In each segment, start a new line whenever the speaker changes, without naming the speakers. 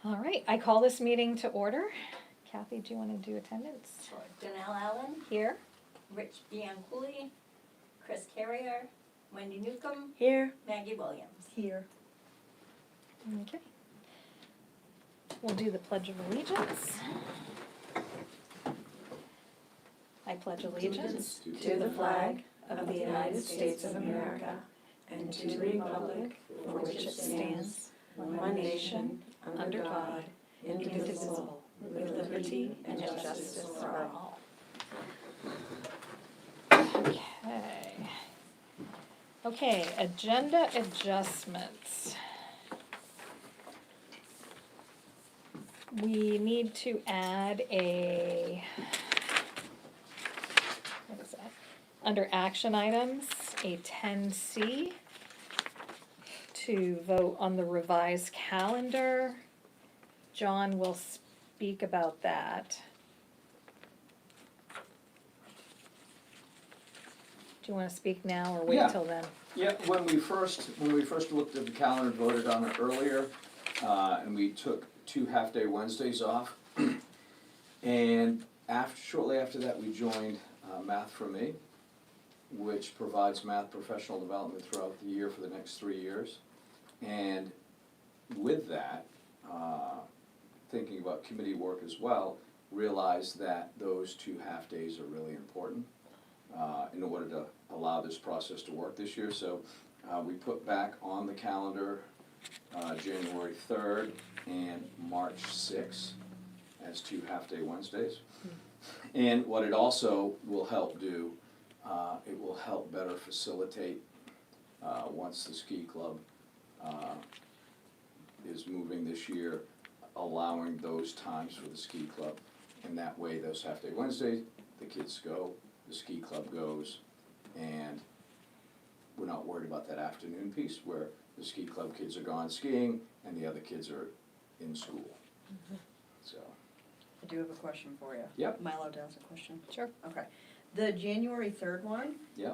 All right, I call this meeting to order. Kathy, do you want to do attendance?
Sure. Danelle Allen,
Here.
Rich Bianculli, Chris Carrier, Wendy Newcomb,
Here.
Maggie Williams.
Here.
Okay. We'll do the Pledge of Allegiance. I pledge allegiance
To the flag of the United States of America and to the republic for which it stands, one nation, under God, indivisible, with liberty and justice for all.
Okay. Okay, agenda adjustments. We need to add a, what is that? Under action items, a 10C to vote on the revised calendar. John will speak about that. Do you want to speak now or wait
Yeah.
till then?
Yeah, when we first looked at the calendar, voted on it earlier, and we took 2 half-day Wednesdays off. And shortly after that, we joined Math for Me, which provides math professional development throughout the year for the next 3 years. And with that, thinking about committee work as well, realized that those 2 half-days are really important in order to allow this process to work this year. So we put back on the calendar January 3rd and March 6th as 2 half-day Wednesdays. And what it also will help do, it will help better facilitate once the ski club is moving this year, allowing those times for the ski club. And that way, those half-day Wednesdays, the kids go, the ski club goes, and we're not worried about that afternoon piece where the ski club kids are gone skiing and the other kids are in school. So,
I do have a question for you.
Yep.
Am I allowed to ask a question?
Sure.
Okay. The January 3rd one,
yeah,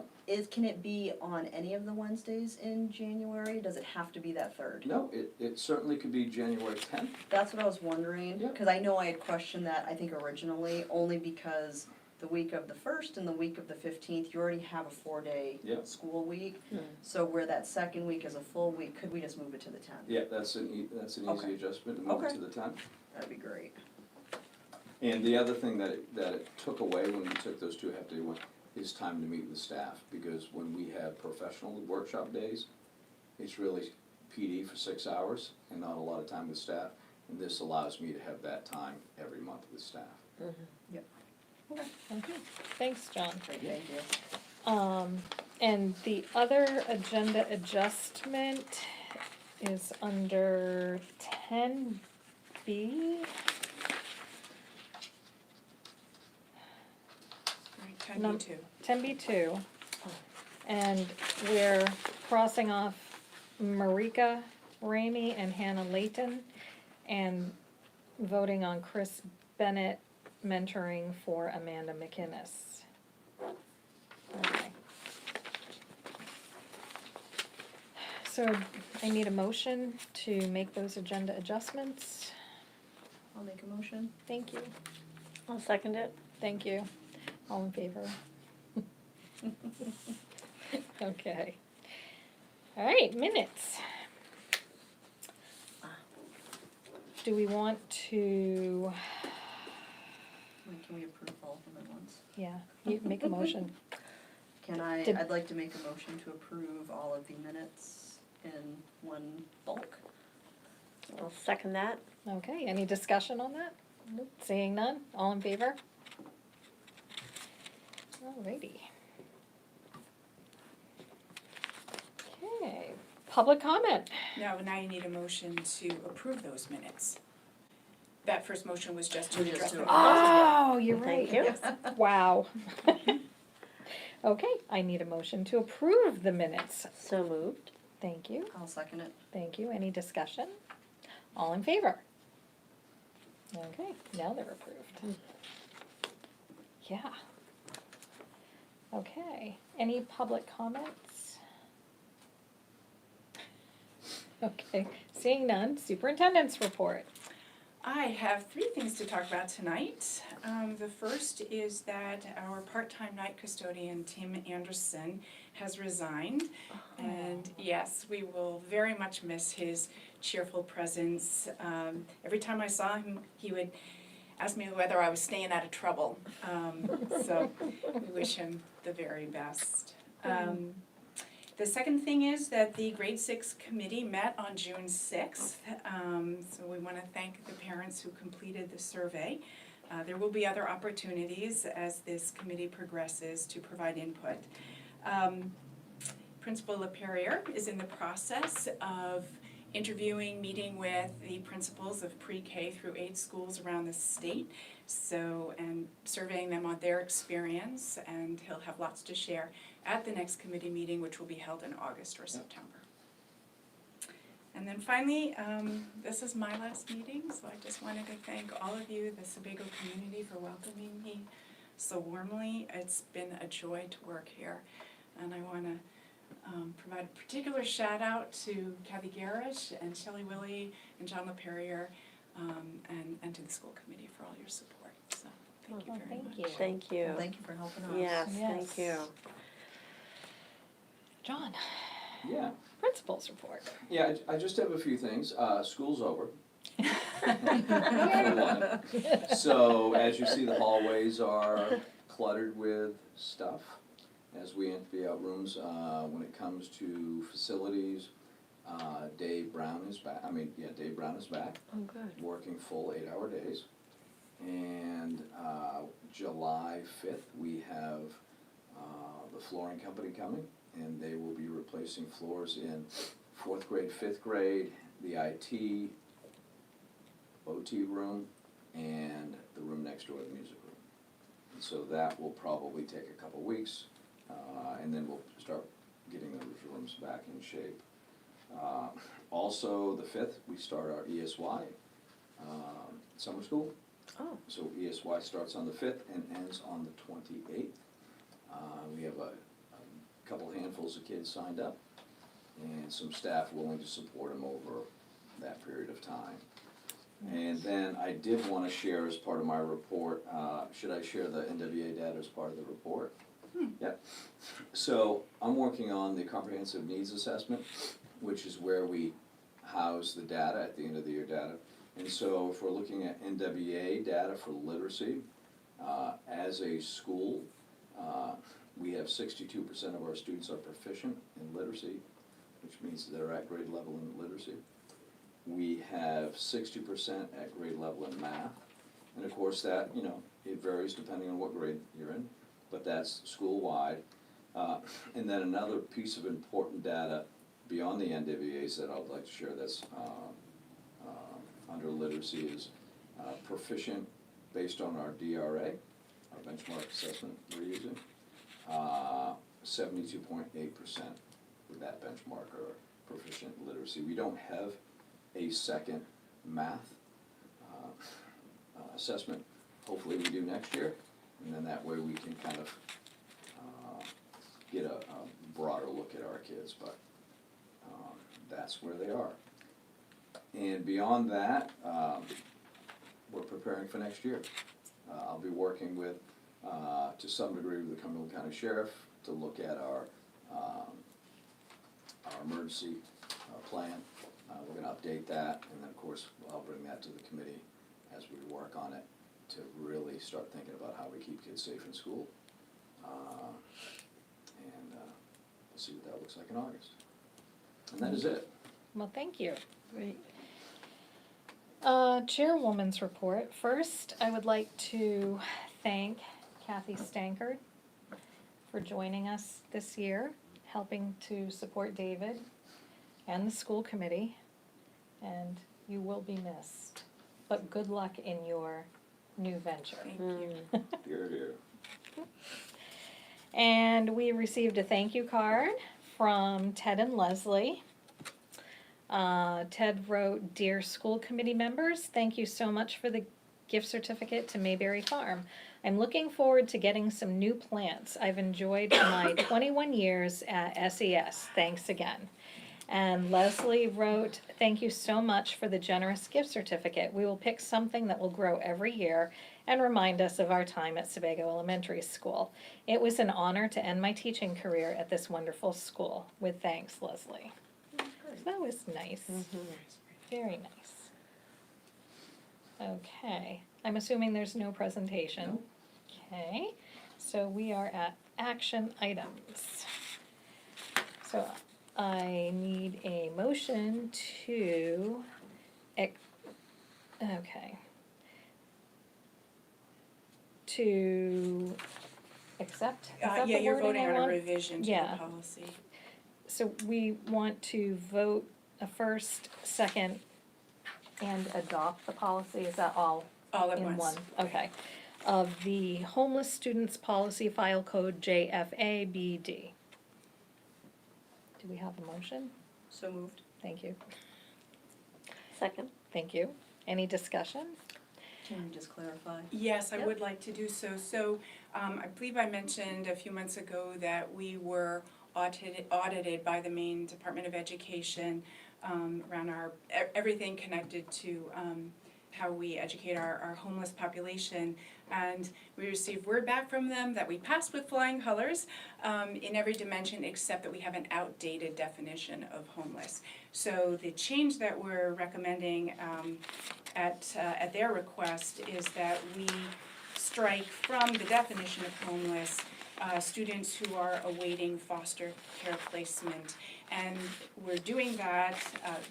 can it be on any of the Wednesdays in January? Does it have to be that 3rd?
no, it certainly could be January 10th.
That's what I was wondering,
Yeah.
because I know I had questioned that, I think originally, only because the week of the 1st and the week of the 15th, you already have a 4-day
Yeah.
school week. So where that second week is a full week, could we just move it to the 10th?
Yeah, that's an easy
Okay.
adjustment to move it
Okay.
to the 10th.
That'd be great.
And the other thing that it took away when we took those 2 half-day ones is time to meet with staff, because when we have professional workshop days, it's really PD for 6 hours and not a lot of time with staff, and this allows me to have that time every month with staff.
Okay. Thanks, John.
Great, thank you.
And the other agenda adjustment is under 10B.
Right,
Num-
10B2.
10B2. And we're crossing off Marika Ramey and Hannah Layton and voting on Chris Bennett mentoring for Amanda McInnes. Okay. So I need a motion to make those agenda adjustments.
I'll make a motion.
Thank you.
I'll second it.
Thank you. All in favor? Okay. All right, minutes. Do we want to,
Can we approve all of them at once?
yeah, you make a motion. Did-
I'd like to make a motion to approve all of the minutes in one bulk.
I'll second that.
Okay, any discussion on that? Seeing none, all in favor? Alrighty. Okay, public comment.
Now you need a motion to approve those minutes. That first motion was just to
Just
address
to
the.
approve.
Oh, you're right.
Thank you.
Wow. Okay, I need a motion to approve the minutes.
So moved.
Thank you,
I'll second it.
thank you. Any discussion? All in favor? Okay, now they're approved. Yeah. Okay, any public comments? Okay, seeing none, superintendent's report.
I have 3 things to talk about tonight. The first is that our part-time night custodian, Tim Anderson, has resigned. And yes, we will very much miss his cheerful presence. Every time I saw him, he would ask me whether I was staying out of trouble. So we wish him the very best. The second thing is that the grade 6 committee met on June 6th. So we want to thank the parents who completed the survey. There will be other opportunities as this committee progresses to provide input. Principal LaPerriere is in the process of interviewing, meeting with the principals of pre-K through 8 schools around the state, and surveying them on their experience, and he'll have lots to share at the next committee meeting, which will be held in August or September. And then finally, this is my last meeting, so I just wanted to thank all of you, the Sebago community, for welcoming me so warmly. It's been a joy to work here, and I want to provide a particular shout out to Kathy Garish and Shelley Willie and John LaPerriere, and to the school committee for all your support. So thank you very much.
Thank you.
Thank you.
Well, thank you for helping us.
Yes,
Yes.
thank you.
John,
Yeah,
principal's report.
yeah, I just have a few things. School's over. So as you see, the hallways are cluttered with stuff as we empty out rooms. When it comes to facilities, Dave Brown is back. Dave Brown is back,
Oh, good.
working full 8-hour days. And July 5th, we have the flooring company coming, and they will be replacing floors in 4th grade, 5th grade, the IT, OT room, and the room next door, the music room. And so that will probably take a couple weeks, and then we'll start getting those rooms back in shape. Also, the 5th, we start our ESY summer school.
Oh,
So ESY starts on the 5th and ends on the 28th. We have a couple handfuls of kids signed up, and some staff willing to support them over that period of time. And then I did want to share as part of my report, should I share the NWA data as part of the report? Yep. So I'm working on the comprehensive needs assessment, which is where we house the data at the end of the year data. And so if we're looking at NWA data for literacy, as a school, we have 62% of our students are proficient in literacy, which means they're at grade level in literacy. We have 60% at grade level in math. And of course that, it varies depending on what grade you're in, but that's school-wide. And then another piece of important data beyond the NWAs that I'd like to share that's under literacy is proficient based on our DRA, our benchmark assessment we're using. 72.8% with that benchmark are proficient in literacy. We don't have a second math assessment. Hopefully we do next year, and then that way we can kind of get a broader look at our kids, but that's where they are. And beyond that, we're preparing for next year. I'll be working with, to some degree, with the Cumberland County Sheriff to look at our emergency plan. We're gonna update that, and then of course, I'll bring that to the committee as we work on it to really start thinking about how we keep kids safe in school. And we'll see what that looks like in August. And that is it.
Well, thank you.
great.
Chairwoman's report. First, I would like to thank Kathy Stankard for joining us this year, helping to support David and the school committee, and you will be missed. But good luck in your new venture.
Thank you.
Here, here.
And we received a thank you card from Ted and Leslie. Ted wrote, "Dear school committee members, thank you so much for the gift certificate to Mayberry Farm. I'm looking forward to getting some new plants I've enjoyed my 21 years at SES. Thanks again." And Leslie wrote, "Thank you so much for the generous gift certificate. We will pick something that will grow every year and remind us of our time at Sebago Elementary School. It was an honor to end my teaching career at this wonderful school. With thanks, Leslie." So that was nice. Very nice. Okay, I'm assuming there's no presentation. Okay, so we are at action items. So I need a motion to, to accept, is that
Yeah,
the
you're
wording
voting
I
on a
want?
revision to the
Yeah.
policy.
So we want to vote a first, second, and adopt the policy, is that all
All at
in
once.
one? Okay. Of the homeless students policy file code JFABD. Do we have a motion?
So moved.
Thank you,
Second.
thank you. Any discussion?
Can you just clarify?
Yes, I
Yep.
would like to do so. So, I believe I mentioned a few months ago that we were audited by the Maine Department of Education around everything connected to how we educate our homeless population. And we received word back from them that we passed with flying colors in every dimension except that we have an outdated definition of homeless. So the change that we're recommending at their request is that we strike from the definition of homeless students who are awaiting foster care placement. And we're doing that,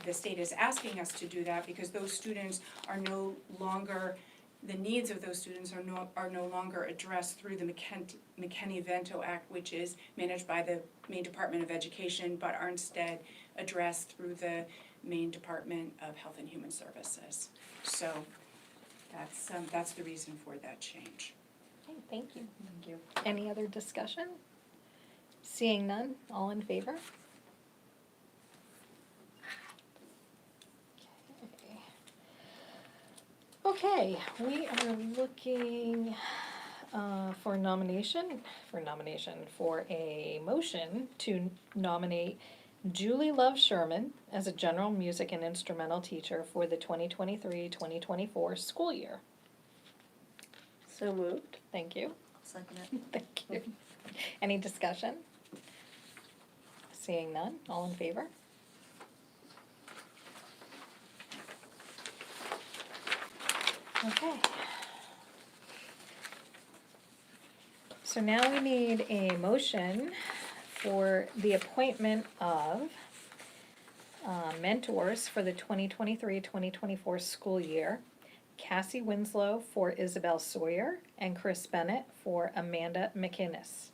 the state is asking us to do that because those students are no longer, the needs of those students are no longer addressed through the McKinney-Vento Act, which is managed by the Maine Department of Education, but are instead addressed through the Maine Department of Health and Human Services. So that's the reason for that change.
Okay, thank you.
Thank you.
Any other discussion? Seeing none, all in favor? Okay, we are looking for a motion to nominate Julie Love Sherman as a general music and instrumental teacher for the 2023-2024 school year.
So moved.
Thank you.
Second it.
Thank you. Any discussion? Seeing none, all in favor? Okay. So now we need a motion for the appointment of mentors for the 2023-2024 school year. Cassie Winslow for Isabel Sawyer and Chris Bennett for Amanda McInnes.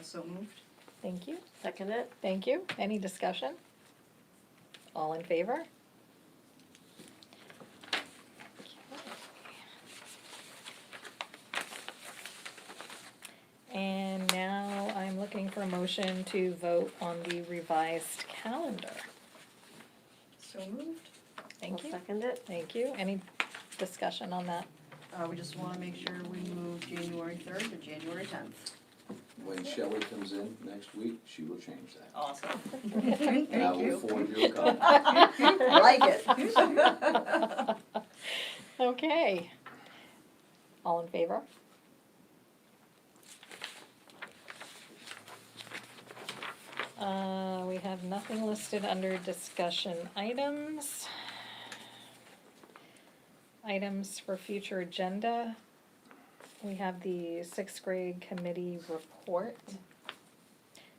So moved.
Thank you.
Second it.
Thank you. Any discussion? All in favor? And now I'm looking for a motion to vote on the revised calendar.
So moved.
Thank
I'll
you.
second it.
Thank you. Any discussion on that?
We just wanna make sure we move January 3rd to January 10th.
When Shelley comes in next week, she will change that.
Awesome.
And I
Thank
will
you.
forward you a copy.
I like it.
Okay. All in favor? We have nothing listed under discussion items. Items for future agenda. We have the sixth grade committee report.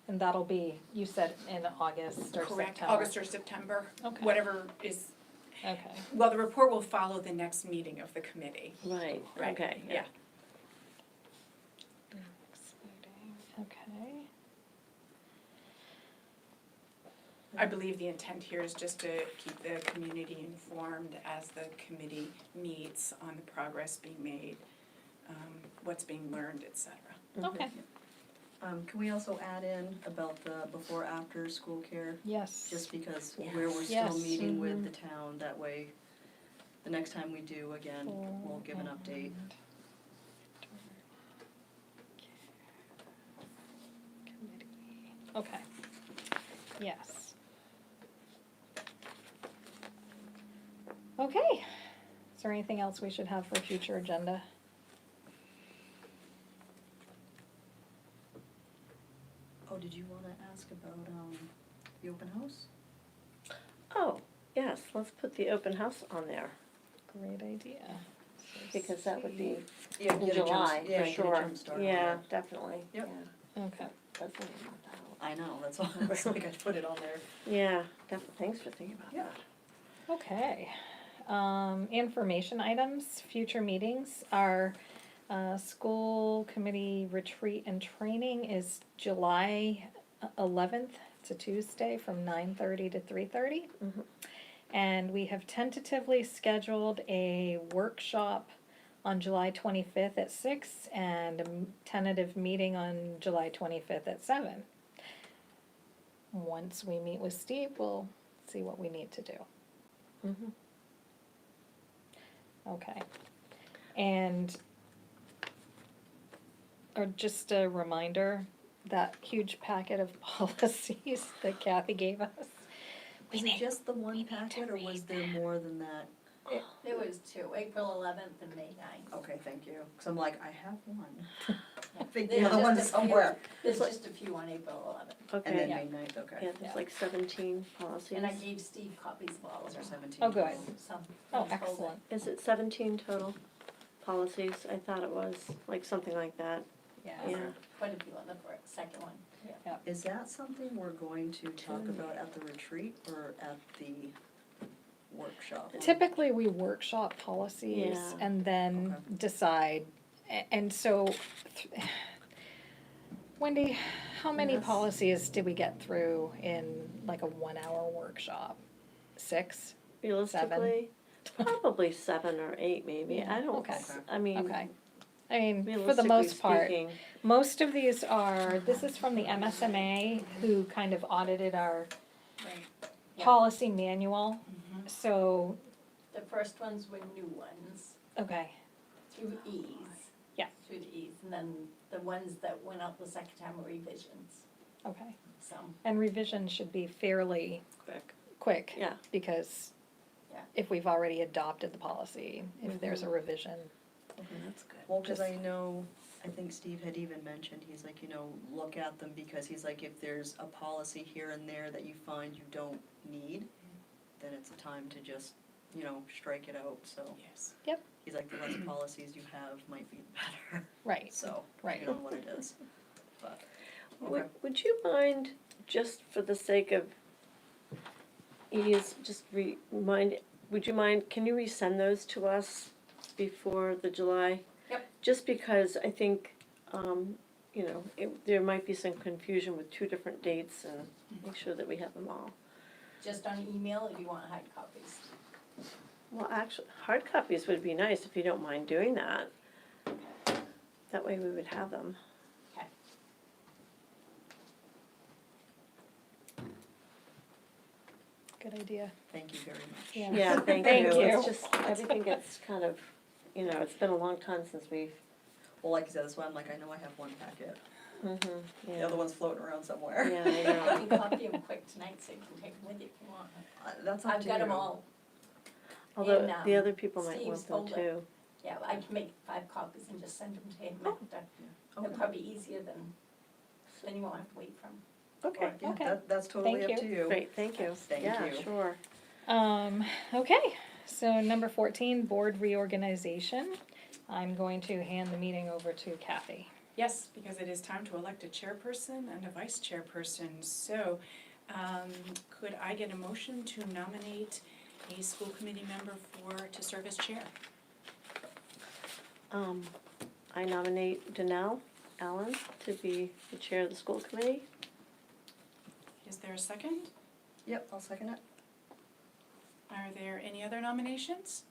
And that'll be, you said in August or September?
Correct, August or September,
Okay.
whatever is,
Okay.
well, the report will follow the next meeting of the committee.
Right,
Right,
okay.
yeah.
Okay.
I believe the intent here is just to keep the community informed as the committee meets on the progress being made, what's being learned, et cetera.
Okay.
Can we also add in about the before-after school care?
Yes.
Just because
Yes.
where we're still
Yes.
meeting with
Mhm.
the town, that way, the next time we do, again, we'll give an update.
Okay, yes. Okay, is there anything else we should have for future agenda?
Oh, did you wanna ask about, the open house?
Oh, yes, let's put the open house on there,
Great idea.
because that would be
Yeah,
in July,
yeah,
for
get a
sure.
jump start on
Yeah,
it.
definitely, yeah.
Yep.
Okay,
That's only a month out.
I know, that's all, that's like I put it on there.
Yeah, definitely, thanks for thinking about
Yeah.
that.
okay. Information items, future meetings, our, school committee retreat and training is July 11th. It's a Tuesday from 9:30 to 3:30.
Mhm.
And we have tentatively scheduled a workshop on July 25th at 6 and a tentative meeting on July 25th at 7. Once we meet with Steve, we'll see what we need to do.
Mhm.
Okay. And, or just a reminder, that huge packet of policies that Kathy gave us. We
Was it
need,
just the
we
one
need to
packet, or was
read
there more than that?
There was two, April 11th and May 9th.
Okay, thank you, cause I'm like, I have one. I think
There's
the other
just
one's
a few-
somewhere.
There's just a few on April 11th.
And then
Okay,
May 9th, okay.
yeah, there's like 17 policies.
And I gave Steve copies of all of
Those are
them.
17.
Oh, good.
Some.
Oh,
he told
excellent.
Is it 17 total policies? I thought it was, like something like that,
Yeah.
yeah.
Quite a few on the second one. Yeah.
Is that something we're going to talk about at the retreat or at the workshop?
Typically, we workshop policies
Yeah.
and then
Okay.
decide, and so, Wendy, how many
Yes.
policies did we get through in like a 1 hour workshop? 6?
Realistically, probably 7 or 8 maybe,
Yeah,
I don't,
okay.
I mean,
Okay. I mean, for the
realistically
most part,
speaking,
most of these are, this is from the MSMA, who kind of audited our
Right.
Yeah.
policy manual.
Mhm.
So,
The first ones were new ones
okay,
through E's.
Yeah.
Through the E's, and then the ones that went out the second time were revisions,
okay.
so.
And revision should be fairly
quick,
quick,
yeah.
because
Yeah.
if we've already adopted the policy, if there's a revision,
That's good.
Well, cause
Just-
I know, I think Steve had even mentioned, he's like, look at them, because he's like, if there's a policy here and there that you find you don't need, then it's a time to just, strike it out, so.
Yes.
He's like, the less policies you have might be better,
right,
so,
right.
depending on what it is, but, okay.
Would you mind, just for the sake of ease, just would you mind, can you resend those to us before the July?
Yep.
Just because I think, there might be some confusion with 2 different dates, and make sure that we have them all.
Just on email, or do you want hard copies?
Well, actually, hard copies would be nice if you don't mind doing that. That way we would have them.
Okay.
Good idea.
Thank you very much.
Yeah.
Yeah, thank
Thank
you.
you.
It's just, everything gets kind of, it's been a long time since we've,
Well, like I said, that's why I'm like, I know I have one packet, the
yeah.
other one's floating around somewhere.
Yeah, I know.
You can copy them quick tonight, so you can take them with you if you want.
That's up to
I've
you.
got them all.
Although
And,
the other people might
Steve's
want them
folder.
too.
Yeah, I can make 5 copies and just send them to him.
Oh.
They're
Okay.
probably easier than you won't have to wait for them.
Okay,
Yeah,
Okay.
that's totally
Thank
up to you.
great, thank you.
Thank
Yeah,
you.
sure.
Okay, so number 14, board reorganization. I'm going to hand the meeting over to Kathy.
Yes, because it is time to elect a chairperson and a vice chairperson. So, could I get a motion to nominate a school committee member to serve as chair?
I nominate Danelle Allen to be the chair of the school committee.
Is there a second?
Yep, I'll second it.
Are there any other nominations?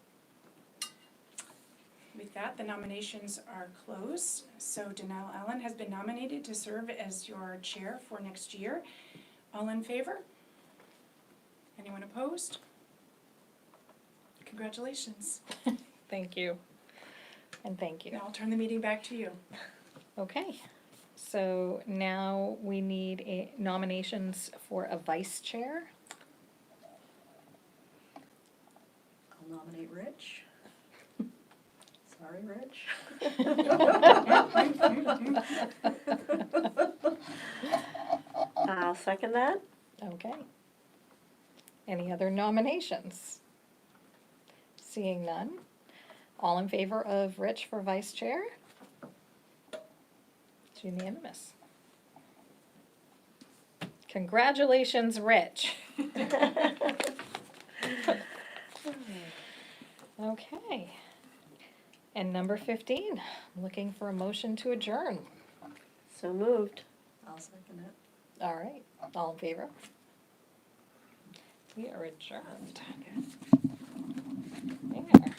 With that, the nominations are closed. So Danelle Allen has been nominated to serve as your chair for next year. All in favor? Anyone opposed? Congratulations.
Thank you. And thank you.
Now I'll turn the meeting back to you.
Okay, so now we need nominations for a vice chair.
I'll nominate Rich. Sorry, Rich.
I'll second that.
Okay. Any other nominations? Seeing none. All in favor of Rich for vice chair? It's unanimous. Congratulations, Rich. Okay. And number 15, I'm looking for a motion to adjourn.
So moved.
I'll second it.
All right, all in favor? We are adjourned. There.